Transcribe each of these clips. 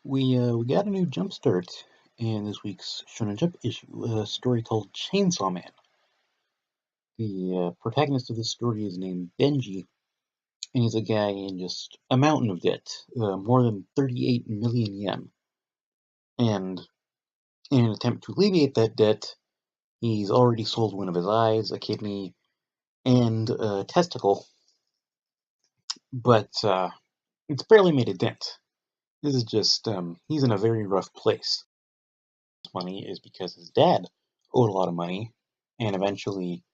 We got a new jump start in this week's Shonen Jump issue, a story called Chainsaw Man. The protagonist of this story is named Benji, and he's a guy in just a mountain of debt, more than 38 million yen. And in an attempt to alleviate that debt, he's already sold one of his eyes, a kidney, and a testicle, but it's barely made a dent. This is just, he's in a very rough place. Money is because his dad owed a lot of money, and eventually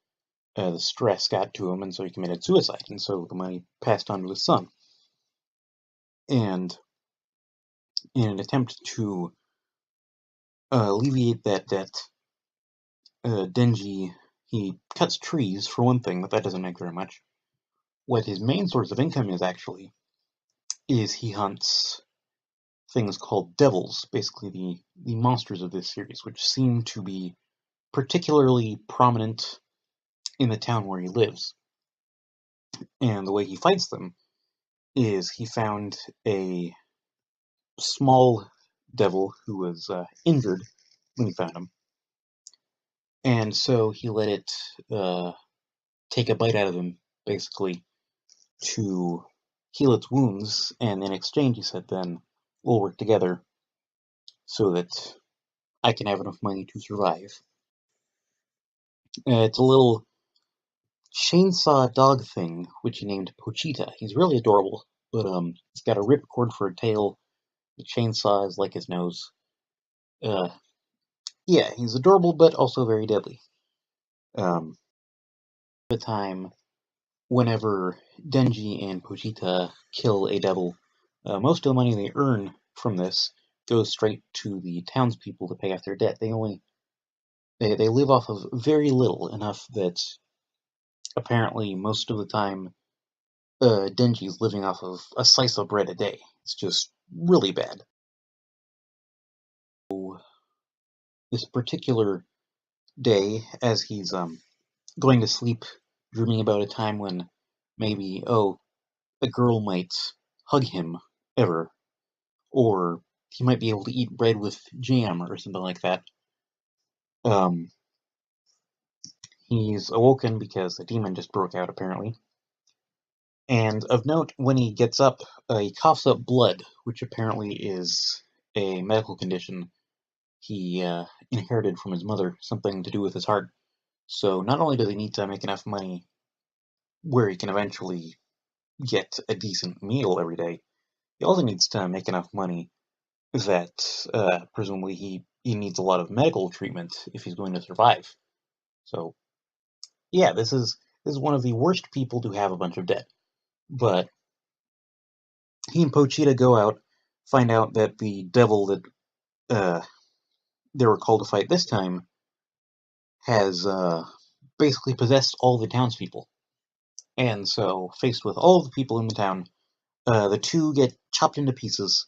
the stress got to him, and so he committed suicide, and so the money passed on to his son. And in an attempt to alleviate that debt, Denji, he cuts trees, for one thing, but that doesn't make very much. What his main source of income is, actually, is he hunts things called devils, basically the monsters of this series, which seem to be particularly prominent in the town where he lives. And the way he fights them is he found a small devil who was injured when he found him. And so he let it take a bite out of him, basically, to heal its wounds. And in exchange, he said, then we'll work together so that I can have enough money to survive. It's a little chainsaw dog thing, which he named Pochita. He's really adorable, but he's got a ripcord for a tail. The chainsaw is like his nose. Yeah, he's adorable, but also very deadly. The time whenever Denji and Pochita kill a devil, most of the money they earn from this goes straight to the townspeople to pay off their debt. They live off of very little, enough that apparently most of the time Denji's living off of a slice of bread a day. It's just really bad. So, this particular day, as he's going to sleep, dreaming about a time when maybe, a girl might hug him ever, or he might be able to eat bread with jam or something like that. He's awoken because a demon just broke out, apparently. And of note, when he gets up, he coughs up blood, which apparently is a medical condition he inherited from his mother, something to do with his heart. So not only does he need to make enough money where he can eventually get a decent meal every day, he also needs to make enough money that presumably he needs a lot of medical treatment if he's going to survive. So yeah, this is one of the worst people to have a bunch of debt. But he and Pochita go out, find out that the devil that they were called to fight this time has basically possessed all the townspeople. And so, faced with all of the people in the town, the two get chopped into pieces,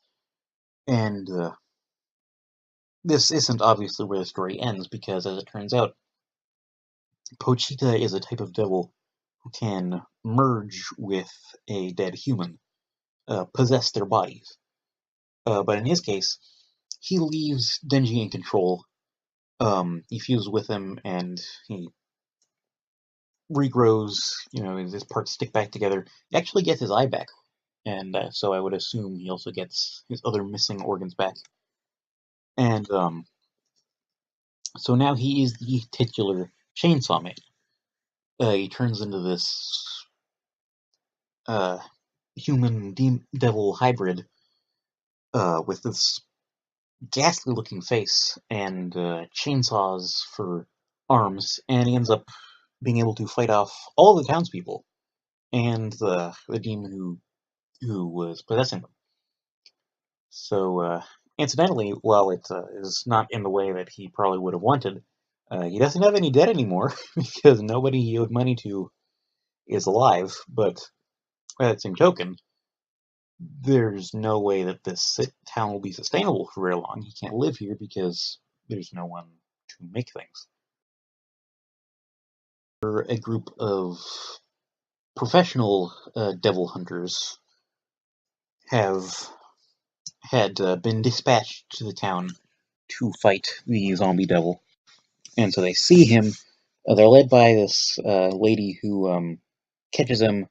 and this isn't obviously where the story ends, because as it turns out, Pochita is a type of devil who can merge with a dead human, possess their bodies. But in his case, he leaves Denji in control. He fuses with him, and he regrows. His parts stick back together. He actually gets his eye back, and so I would assume he also gets his other missing organs back. And so now he is the titular Chainsaw Man. He turns into this human devil hybrid with this ghastly looking face and chainsaws for arms, and he ends up being able to fight off all the townspeople and the demon who was possessing them. So, incidentally, while it is not in the way that he probably would have wanted, he doesn't have any debt anymore because nobody he owed money to is alive. But by that same token, there's no way that this town will be sustainable for very long. He can't live here because there's no one to make things. A group of professional devil hunters have had been dispatched to the town to fight the zombie devil. And so they see him. They're led by this lady who catches him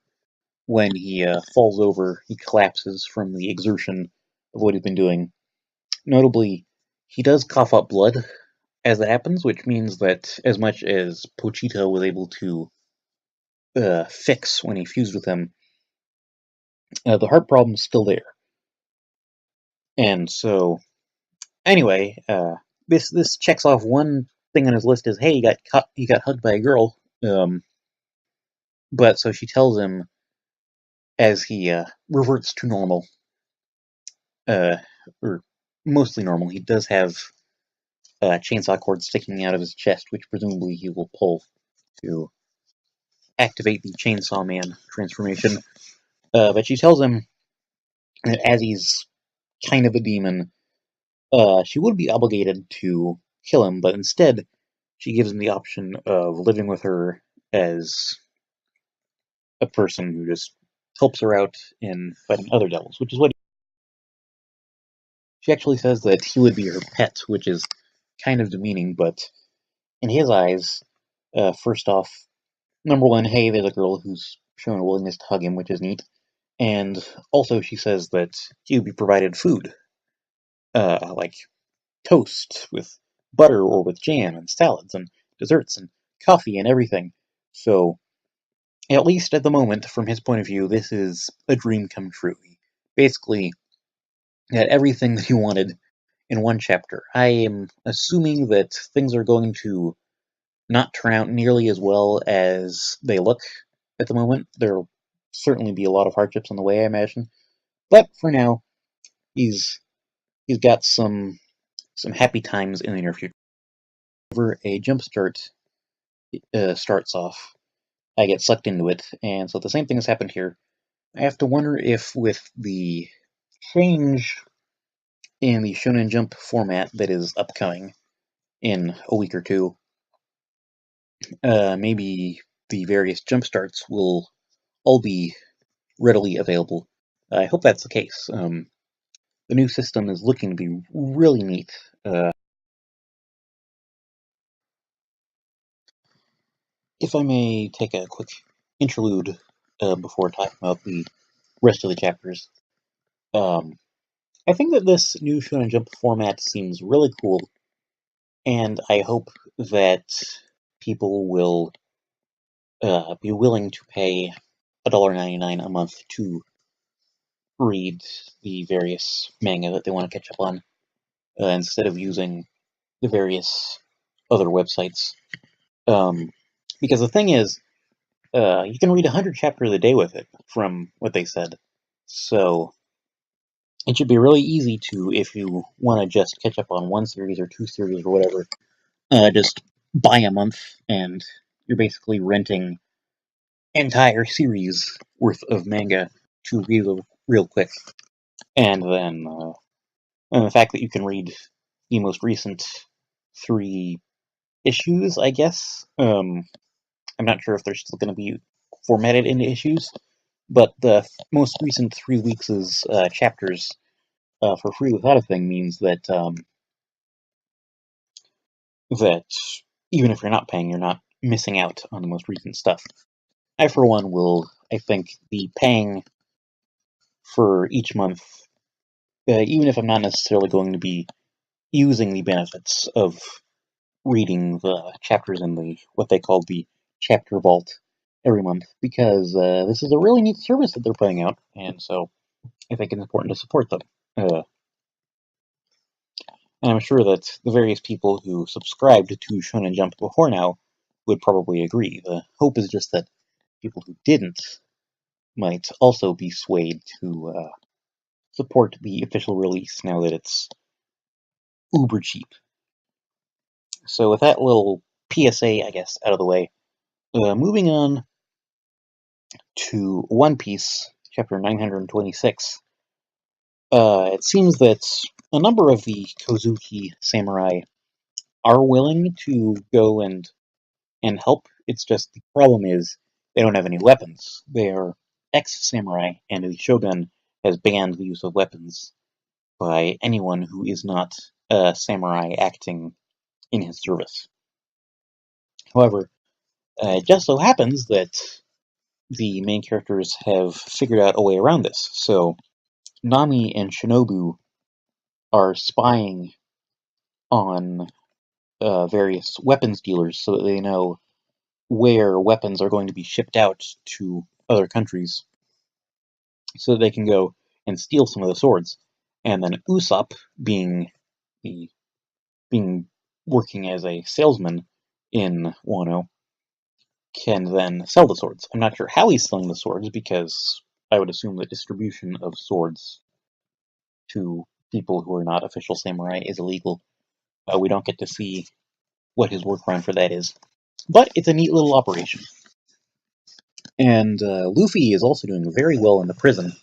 when he falls over. He collapses from the exertion of what he's been doing. Notably, he does cough up blood as that happens, which means that as much as Pochita was able to fix when he fused with him, the heart problem's still there. And so, anyway, this checks off one thing on his list is, hey, he got hugged by a girl. But so she tells him as he reverts to normal, uh, or mostly normal. He does have chainsaw cord sticking out of his chest, which presumably he will pull to activate the Chainsaw Man transformation. But she tells him that as he's kind of a demon, she would be obligated to kill him, but instead she gives him the option of living with her as a person who just helps her out in fighting other devils, which is what she actually says that he would be her pet, which is kind of demeaning, but in his eyes, first off, number one, hey, there's a girl who's shown a willingness to hug him, which is neat. And also, she says that he would be provided food, like toast with butter or with jam and salads and desserts and coffee and everything. So, at least at the moment, from his point of view, this is a dream come true. He basically had everything that he wanted in one chapter. I am assuming that things are going to not turn out nearly as well as they look at the moment. There'll certainly be a lot of hardships on the way, I imagine. But for now, he's he's got some happy times in the near future. Whenever a jumpstart starts off, I get sucked into it, and so the same thing has happened here. I have to wonder if with the change in the Shonen Jump format that is upcoming in a week or two, maybe the various jump starts will all be readily available. I hope that's the case. The new system is looking to be really neat. If I may take a quick interlude before talking about the rest of the chapters, um, I think that this new Shonen Jump format seems really cool, and I hope that people will be willing to pay $1.99 a month to read the various manga that they want to catch up on, instead of using the various other websites. Um, because the thing is, you can read 100 chapters a day with it, from what they said. So it should be really easy to, if you want to just catch up on one series or two series or whatever, just buy a month, and you're basically renting entire series worth of manga to read real quick. And then, and the fact that you can read the most recent 3 issues, I guess. I'm not sure if they're still going to be formatted into issues, but the most recent 3 weeks' chapters for free without a thing means that even if you're not paying, you're not missing out on the most recent stuff. I, for one, will, I think, be paying for each month, even if I'm not necessarily going to be using the benefits of reading the chapters in the what they call the chapter vault every month, because this is a really neat service that they're putting out, and so I think it's important to support them. And I'm sure that the various people who subscribed to Shonen Jump before now would probably agree. The hope is just that people who didn't might also be swayed to support the official release now that it's uber cheap. So with that little PSA, I guess, out of the way, moving on to One Piece, chapter 926. It seems that a number of the Kozuki samurai are willing to go and help. It's just the problem is they don't have any weapons. They are ex-samurai, and the shogun has banned the use of weapons by anyone who is not a samurai acting in his service. However, it just so happens that the main characters have figured out a way around this. So Nami and Shinobu are spying on various weapons dealers so that they know where weapons are going to be shipped out to other countries so that they can go and steal some of the swords. And then Usopp, being the being working as a salesman in Wano, can then sell the swords. I'm not sure how he's selling the swords because I would assume the distribution of swords to people who are not official samurai is illegal. We don't get to see what his workaround for that is. But it's a neat little operation. And Luffy is also doing very well in the prison.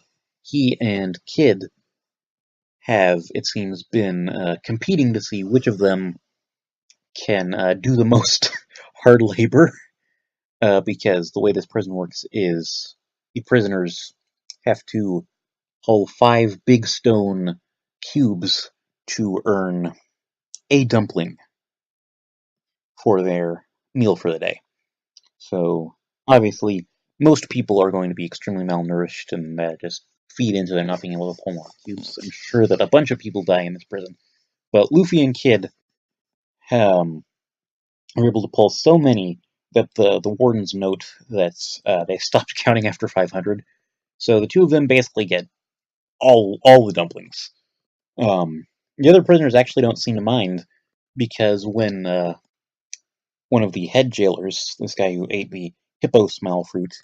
He and Kid have, it seems, been competing to see which of them can do the most hard labor, because the way this prison works is the prisoners have to hold 5 big stone cubes to earn a dumpling for their meal for the day. So, obviously, most people are going to be extremely malnourished and just feed into their not being able to pull more cubes. I'm sure that a bunch of people die in this prison. But Luffy and Kid are able to pull so many that the wardens note that they stopped counting after 500. So the two of them basically get all the dumplings. The other prisoners actually don't seem to mind because when one of the head jailers, this guy who ate the hippo smell fruit,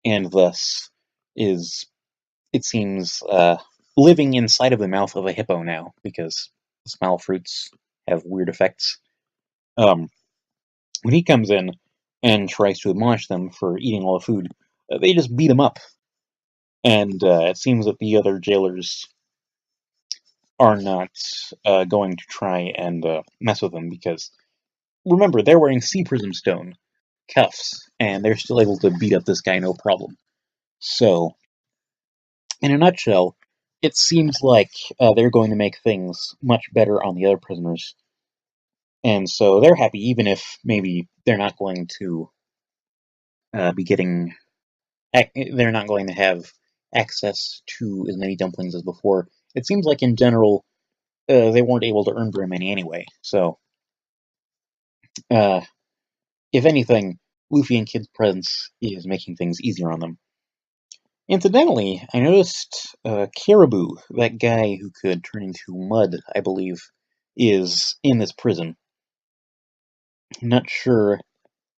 and thus is, it seems, living inside of the mouth of a hippo now because the smell fruits have weird effects. When he comes in and tries to admonish them for eating all the food, they just beat him up. And it seems that the other jailers are not going to try and mess with him because, remember, they're wearing Sea Prism Stone cuffs, and they're still able to beat up this guy no problem. So, in a nutshell, it seems like they're going to make things much better on the other prisoners. And so they're happy, even if maybe they're not going to be getting. They're not going to have access to as many dumplings as before. It seems like in general, they weren't able to earn very many anyway. So, uh, if anything, Luffy and Kid's presence is making things easier on them. Incidentally, I noticed Caribou, that guy who could turn into mud, I believe, is in this prison. I'm not sure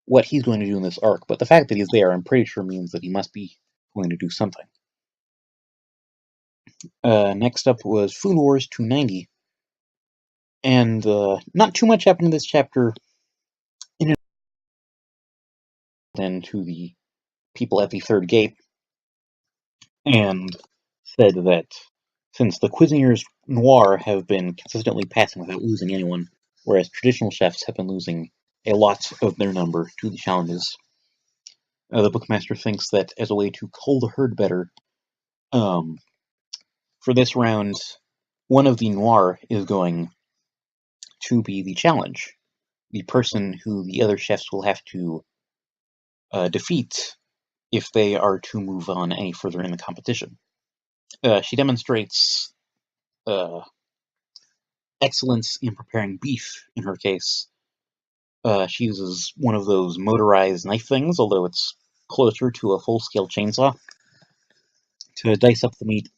what he's going to do in this arc, but the fact that he's there, I'm pretty sure means that he must be going to do something. Next up was Food Wars 290, and not too much happened in this chapter in addition to the people at the third gate, and said that since the Cuisiniers Noir have been consistently passing without losing anyone, whereas traditional chefs have been losing a lot of their number to the challenges, the Bookmaster thinks that as a way to cull the herd better, um, for this round, one of the Noir is going to be the challenge. The person who the other chefs will have to defeat if they are to move on any further in the competition. She demonstrates excellence in preparing beef in her case. She uses one of those motorized knife things, although it's closer to a full-scale chainsaw, to dice up the meat.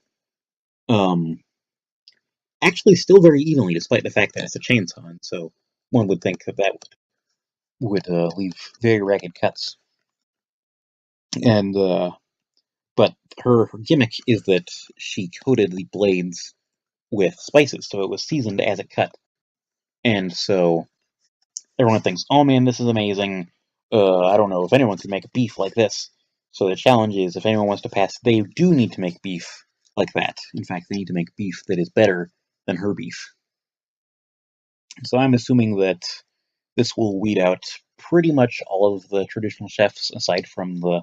Actually, still very evenly, despite the fact that it's a chainsaw, and so one would think that would leave very ragged cuts. And but her gimmick is that she coated the blades with spices, so it was seasoned as it cut. And so everyone thinks, oh man, this is amazing. I don't know if anyone could make beef like this. So the challenge is, if anyone wants to pass, they do need to make beef like that. In fact, they need to make beef that is better than her beef. So I'm assuming that this will weed out pretty much all of the traditional chefs, aside from the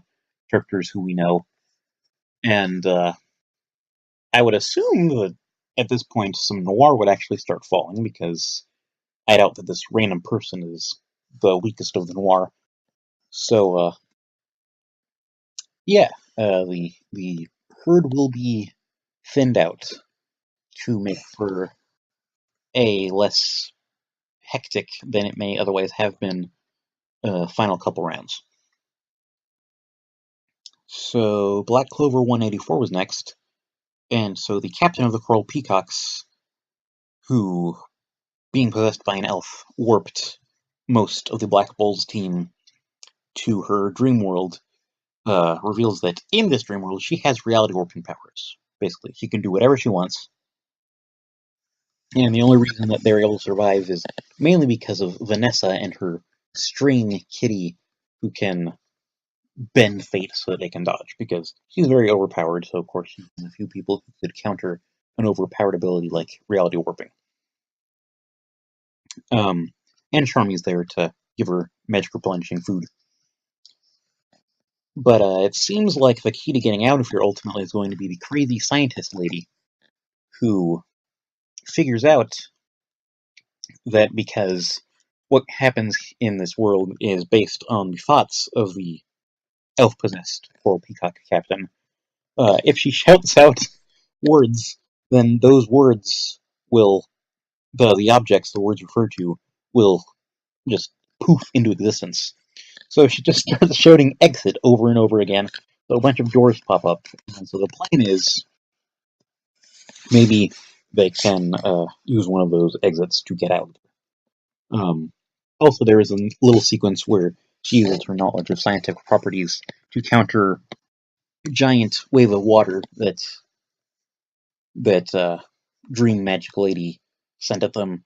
characters who we know. And I would assume that at this point, some noir would actually start falling, because I doubt that this random person is the weakest of the noir. So, yeah, the herd will be thinned out to make for a less hectic than it may otherwise have been final couple rounds. So Black Clover 184 was next, and so the captain of the Coral Peacocks, who, being possessed by an elf, warped most of the Black Bulls team to her dream world, reveals that in this dream world she has reality warping powers. Basically, she can do whatever she wants, and the only reason that they're able to survive is mainly because of Vanessa and her string kitty, who can bend fate so that they can dodge, because she's very overpowered, so of course she's one of the few people who could counter an overpowered ability like reality warping. And Charmy's there to give her magic replenishing food. But it seems like the key to getting out of here ultimately is going to be the crazy scientist lady, who figures out that because what happens in this world is based on the thoughts of the elf-possessed Coral Peacock captain, if she shouts out words, then those words will, the objects the words refer to, will just poof into existence. So she just starts shouting exit over and over again, so a bunch of doors pop up. And so the plan is maybe they can use one of those exits to get out. Also, there is a little sequence where she uses her knowledge of scientific properties to counter a giant wave of water that Dream Magic Lady sent at them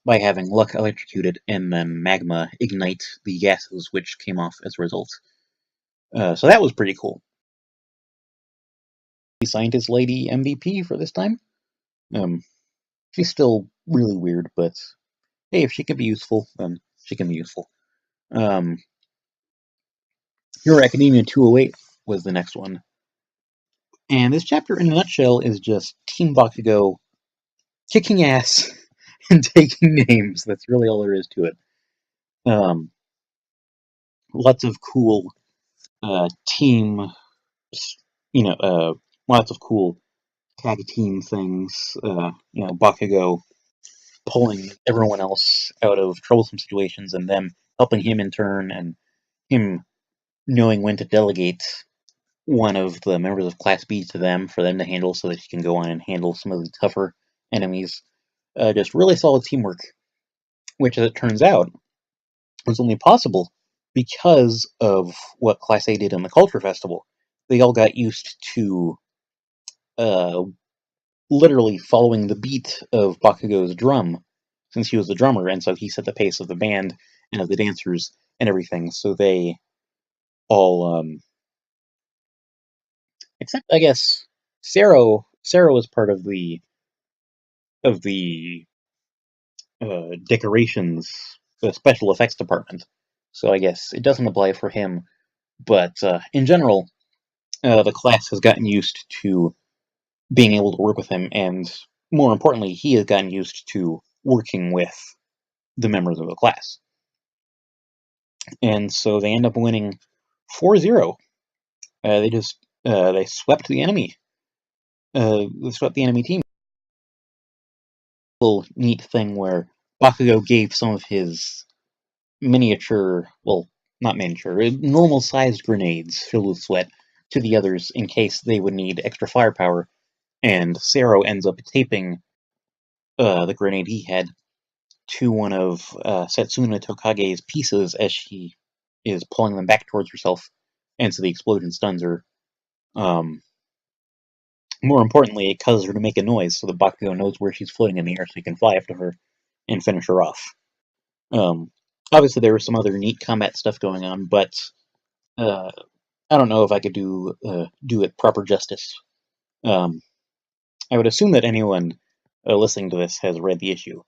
by having Luck electrocuted and then Magma ignite the gases which came off as a result. So that was pretty cool. The Scientist Lady MVP for this time. She's still really weird, but hey, if she can be useful, then she can be useful. Hero Academia 208 was the next one. And this chapter, in a nutshell, is just Team Bakugo kicking ass and taking names. That's really all there is to it. Lots of cool team, lots of cool tag team things. Bakugo pulling everyone else out of troublesome situations and them helping him in turn, and him knowing when to delegate one of the members of Class B to them for them to handle so that he can go on and handle some of the tougher enemies. Just really solid teamwork, which, as it turns out, was only possible because of what Class A did in the Culture Festival. They all got used to uh, literally following the beat of Bakugo's drum, since he was the drummer, and so he set the pace of the band and of the dancers and everything. So they all, except I guess Sarah was part of the decorations, the special effects department. So I guess it doesn't apply for him. But in general, the class has gotten used to being able to work with him, and more importantly, he has gotten used to working with the members of the class. And so they end up winning 4-0. They swept the enemy. They swept the enemy team. Little neat thing where Bakugo gave some of his miniature, well, not miniature, normal-sized grenades filled with sweat to the others in case they would need extra firepower, and Sero ends up taping the grenade he had to one of Setsuna Tokage's pieces as she is pulling them back towards herself, and so the explosion stuns her. More importantly, it causes her to make a noise so the Bakugo knows where she's floating in the air so he can fly up to her and finish her off. Obviously, there was some other neat combat stuff going on, but I don't know if I could do it proper justice. I would assume that anyone listening to this has read the issue.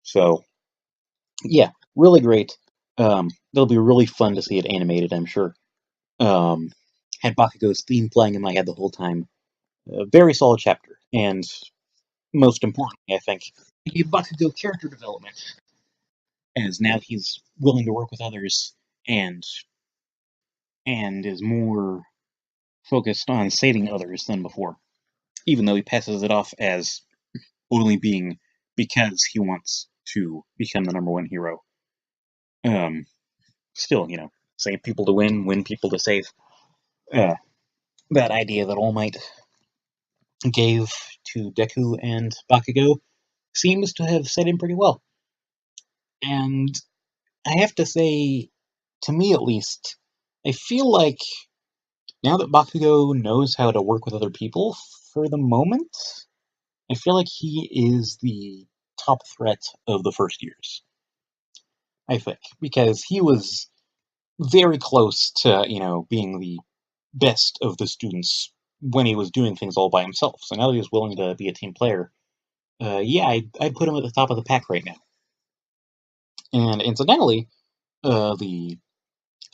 So, yeah, really great. It'll be really fun to see it animated, I'm sure. Had Bakugo's theme playing in my head the whole time. A very solid chapter, and most importantly, I think, he gave Bakugo character development, as now he's willing to work with others and is more focused on saving others than before, even though he passes it off as only being because he wants to become the number one hero. Um, Still, save people to win people to save. Uh, that idea that All Might gave to Deku and Bakugo seems to have set in pretty well. And I have to say, to me at least, I feel like now that Bakugo knows how to work with other people for the moment, I feel like he is the top threat of the first years. I think, because he was very close to, being the best of the students when he was doing things all by himself. So now that he's willing to be a team player, yeah, I'd put him at the top of the pack right now. And incidentally, the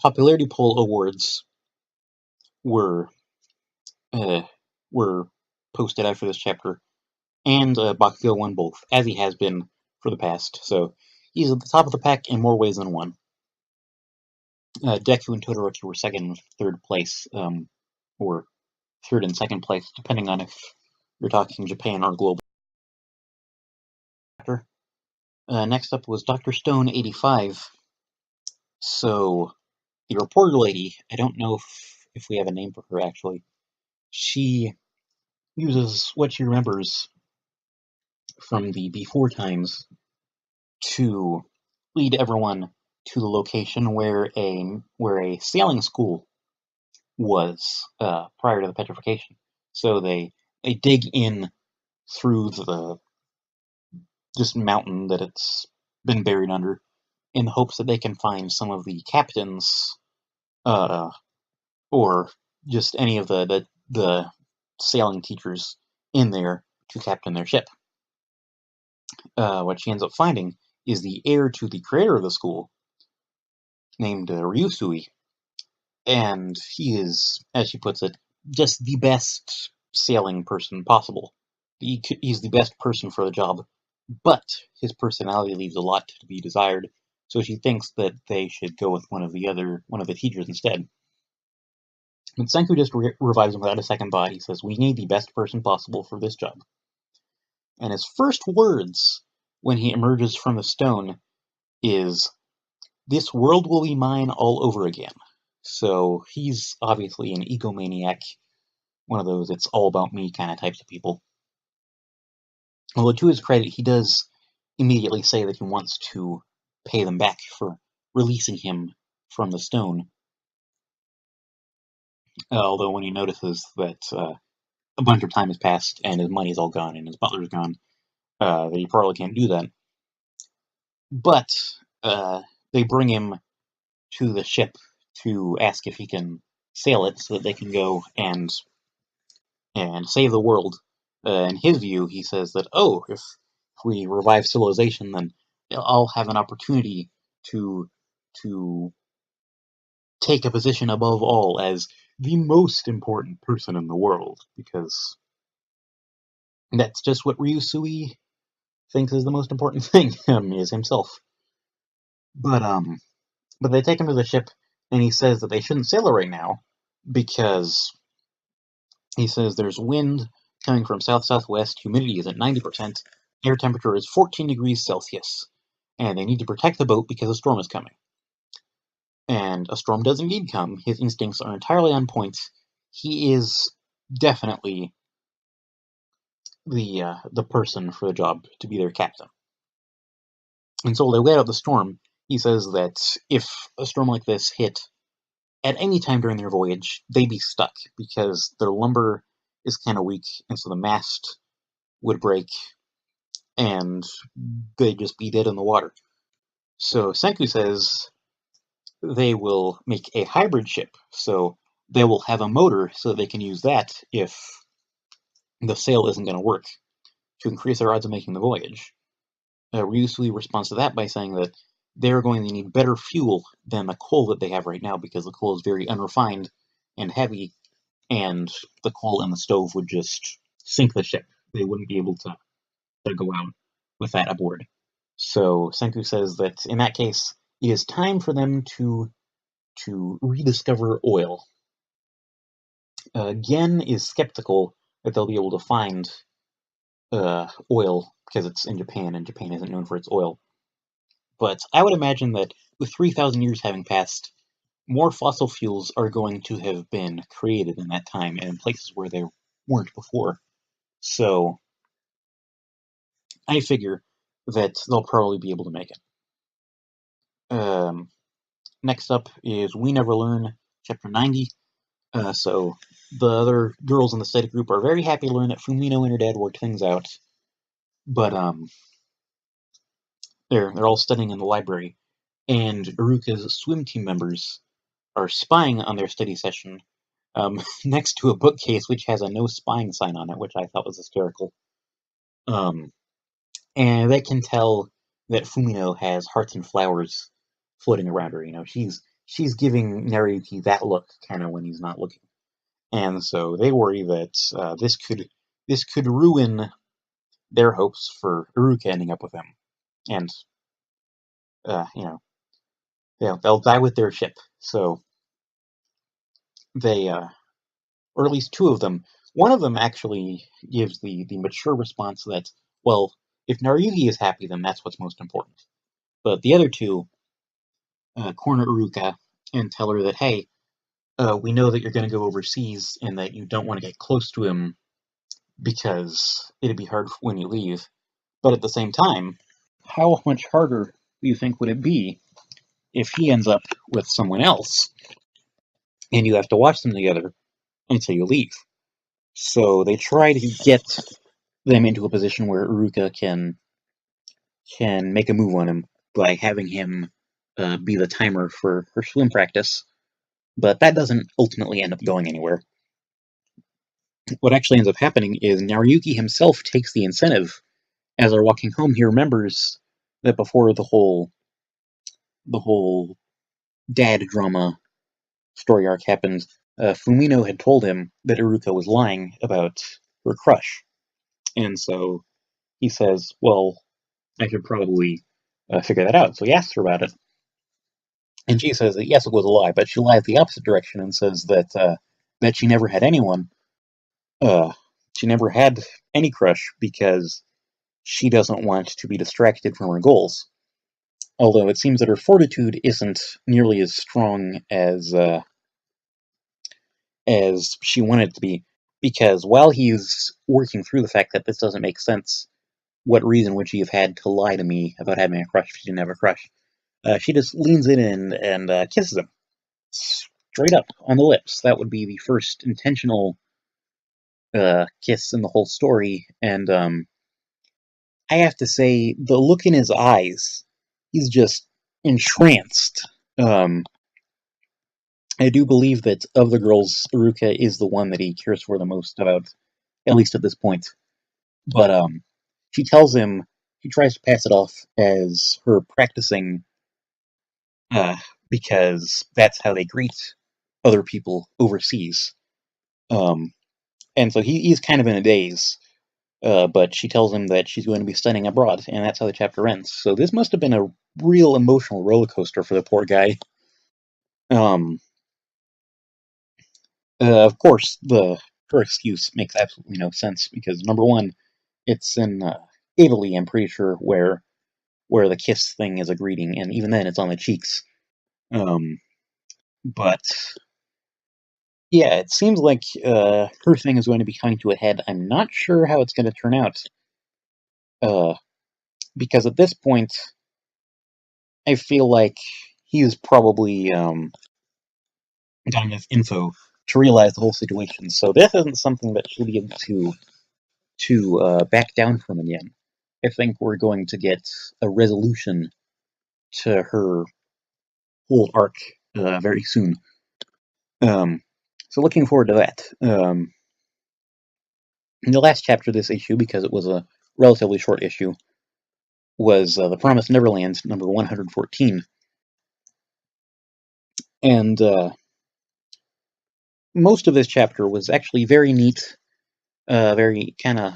popularity poll awards were uh, were posted after this chapter, and Bakugo won both, as he has been for the past. So he's at the top of the pack in more ways than one. Deku and Todoroki were second and third place, or third and second place, depending on if you're talking Japan or global. Next up was Dr. Stone 85. So the reporter lady, I don't know if we have a name for her actually. She uses what she remembers from the before times to lead everyone to the location where a sailing school was prior to the petrification. So they dig in through the this mountain that it's been buried under in the hopes that they can find some of the captains uh, or just any of the sailing teachers in there to captain their ship. What she ends up finding is the heir to the creator of the school, named Ryusui, and he is, as she puts it, just the best sailing person possible. He's the best person for the job, but his personality leaves a lot to be desired. So she thinks that they should go with one of the teachers instead. But Senku just revives him without a second thought. He says, "We need the best person possible for this job." And his first words when he emerges from the stone is, "This world will be mine all over again." So he's obviously an egomaniac, one of those "it's all about me" kind of types of people. Although to his credit, he does immediately say that he wants to pay them back for releasing him from the stone. Although when he notices that a bunch of time has passed and his money's all gone and his butler's gone, that he probably can't do that. But they bring him to the ship to ask if he can sail it so that they can go and save the world. In his view, he says that, oh, if we revive civilization, then I'll have an opportunity to to take a position above all as the most important person in the world, because that's just what Ryusui thinks is the most important thing, is himself. But but they take him to the ship, and he says that they shouldn't sail it right now because he says there's wind coming from south-southwest, humidity is at 90%, air temperature is 14 degrees Celsius, and they need to protect the boat because a storm is coming. And a storm does indeed come. His instincts are entirely on point. He is definitely the person for the job to be their captain. And so while they wait out the storm, he says that if a storm like this hit at any time during their voyage, they'd be stuck because their lumber is kind of weak, and so the mast would break and they'd just be dead in the water. So Senku says they will make a hybrid ship, so they will have a motor so they can use that if the sail isn't going to work, to increase their odds of making the voyage. Ryusui responds to that by saying that they're going to need better fuel than the coal that they have right now because the coal is very unrefined and heavy, and the coal in the stove would just sink the ship. They wouldn't be able to to go out with that aboard. So Senku says that in that case, it is time for them to rediscover oil. Gen is skeptical that they'll be able to find oil because it's in Japan, and Japan isn't known for its oil. But I would imagine that with 3,000 years having passed, more fossil fuels are going to have been created in that time and in places where they weren't before. So I figure that they'll probably be able to make it. Next up is We Never Learn, Chapter 90. So the other girls in the study group are very happy to learn that Fumino and her dad worked things out, but they're all studying in the library, and Iruka's swim team members are spying on their study session next to a bookcase which has a no spying sign on it, which I thought was hysterical. And they can tell that Fumino has hearts and flowers floating around her. You know, she's giving Naruyuki that look kind of when he's not looking, and so they worry that this could ruin their hopes for Iruka ending up with him, and you know, they'll die with their ship. So they, or at least two of them, one of them actually gives the mature response that, well, if Naruyuki is happy, then that's what's most important. But the other two corner Iruka and tell her that, hey, we know that you're going to go overseas and that you don't want to get close to him because it'd be hard when you leave. But at the same time, how much harder do you think would it be if he ends up with someone else and you have to watch them together until you leave? So they try to get them into a position where Iruka can make a move on him by having him be the timer for her swim practice, but that doesn't ultimately end up going anywhere. What actually ends up happening is Naruyuki himself takes the incentive. As they're walking home, he remembers that before the whole dad drama story arc happened, Fumino had told him that Iruka was lying about her crush, and so he says, "Well, I should probably figure that out." So he asks her about it, and she says that yes, it was a lie, but she lies the opposite direction and says that she never had anyone. Uh, she never had any crush because she doesn't want to be distracted from her goals. Although it seems that her fortitude isn't nearly as strong as she wanted it to be, because while he's working through the fact that this doesn't make sense, what reason would she have had to lie to me about having a crush if she didn't have a crush? She just leans in and kisses him straight up on the lips. That would be the first intentional kiss in the whole story, and I have to say, the look in his eyes, he's just entranced. Um, I do believe that of the girls, Iruka is the one that he cares for the most about, at least at this point. But she tells him, she tries to pass it off as her practicing, uh, because that's how they greet other people overseas. Um, and so he's kind of in a daze. But she tells him that she's going to be studying abroad, and that's how the chapter ends. So this must have been a real emotional roller coaster for the poor guy. Um, of course, her excuse makes absolutely no sense because number one, it's in Italy, I'm pretty sure, where the kiss thing is a greeting, and even then, it's on the cheeks. Um, but yeah, it seems like her thing is going to be coming to a head. I'm not sure how it's going to turn out, uh, because at this point, I feel like he's probably gotten enough info to realize the whole situation. So this isn't something that she'll be able to back down from again. I think we're going to get a resolution to her whole arc very soon. Um, so looking forward to that. The last chapter of this issue, because it was a relatively short issue, was The Promised Neverland, number 114. And most of this chapter was actually very neat, very kind of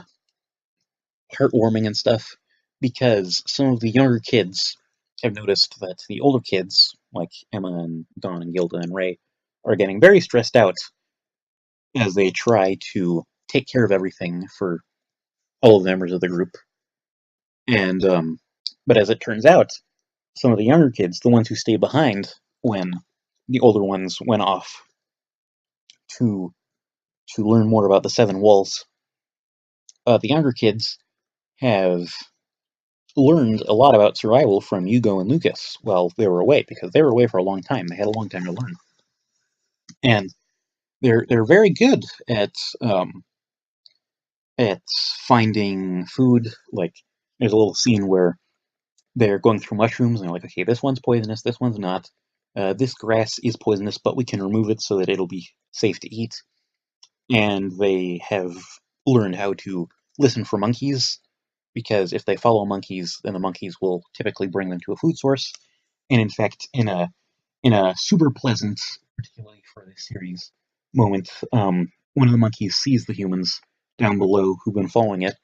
heartwarming and stuff, because some of the younger kids have noticed that the older kids, like Emma and Dawn and Gilda and Ray, are getting very stressed out as they try to take care of everything for all of the members of the group. And but as it turns out, some of the younger kids, the ones who stayed behind when the older ones went off to learn more about the Seven Walls, the younger kids have learned a lot about survival from Hugo and Lucas while they were away, because they were away for a long time. They had a long time to learn, and they're very good at finding food. Like, there's a little scene where they're going through mushrooms and they're like, okay, this one's poisonous, this one's not. This grass is poisonous, but we can remove it so that it'll be safe to eat. And they have learned how to listen for monkeys, because if they follow monkeys, then the monkeys will typically bring them to a food source. And in fact, in a super pleasant, particularly for this series, moment, one of the monkeys sees the humans down below who've been following it,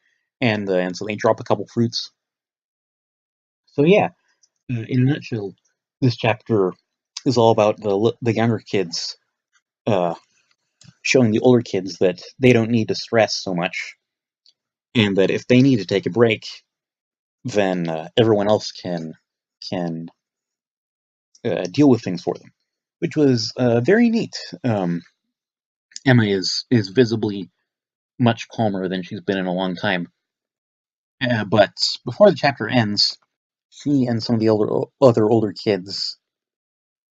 and so they drop a couple fruits. So yeah, in a nutshell, this chapter is all about the younger kids uh, showing the older kids that they don't need to stress so much, and that if they need to take a break, then everyone else can deal with things for them, which was very neat. Emma is visibly much calmer than she's been in a long time, but before the chapter ends, she and some of the other older kids,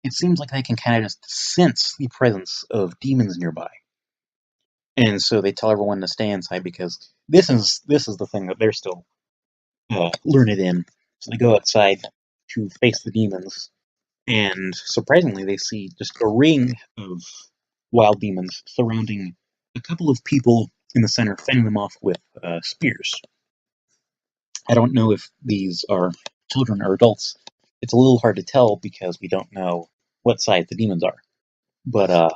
it seems like they can kind of just sense the presence of demons nearby, and so they tell everyone to stay inside because this is the thing that they're still learned in. So they go outside to face the demons, and surprisingly, they see just a ring of wild demons surrounding a couple of people in the center, fending them off with spears. I don't know if these are children or adults. It's a little hard to tell because we don't know what side the demons are. But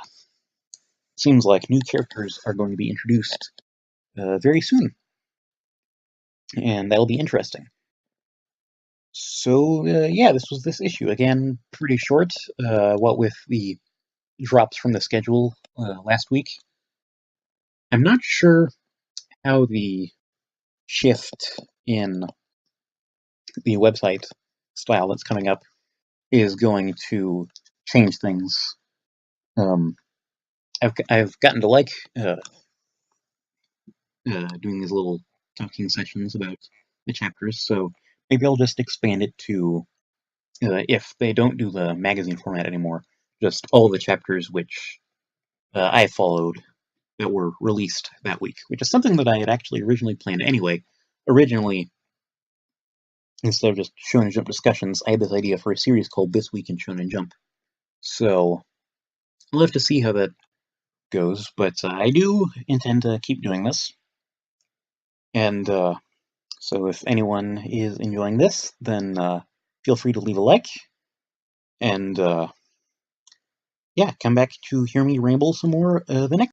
seems like new characters are going to be introduced very soon, and that'll be interesting. So yeah, this was this issue again, pretty short. What with the drops from the schedule last week, I'm not sure how the shift in the website style that's coming up is going to change things. Um, I've gotten to like doing these little talking sessions about the chapters, so maybe I'll just expand it to if they don't do the magazine format anymore, just all the chapters which I followed that were released that week, which is something that I had actually originally planned anyway. Originally, instead of just Shonen Jump discussions, I had this idea for a series called This Week in Shonen Jump. So we'll have to see how that goes, but I do intend to keep doing this. And so if anyone is enjoying this, then feel free to leave a like, and yeah, come back to hear me ramble some more the next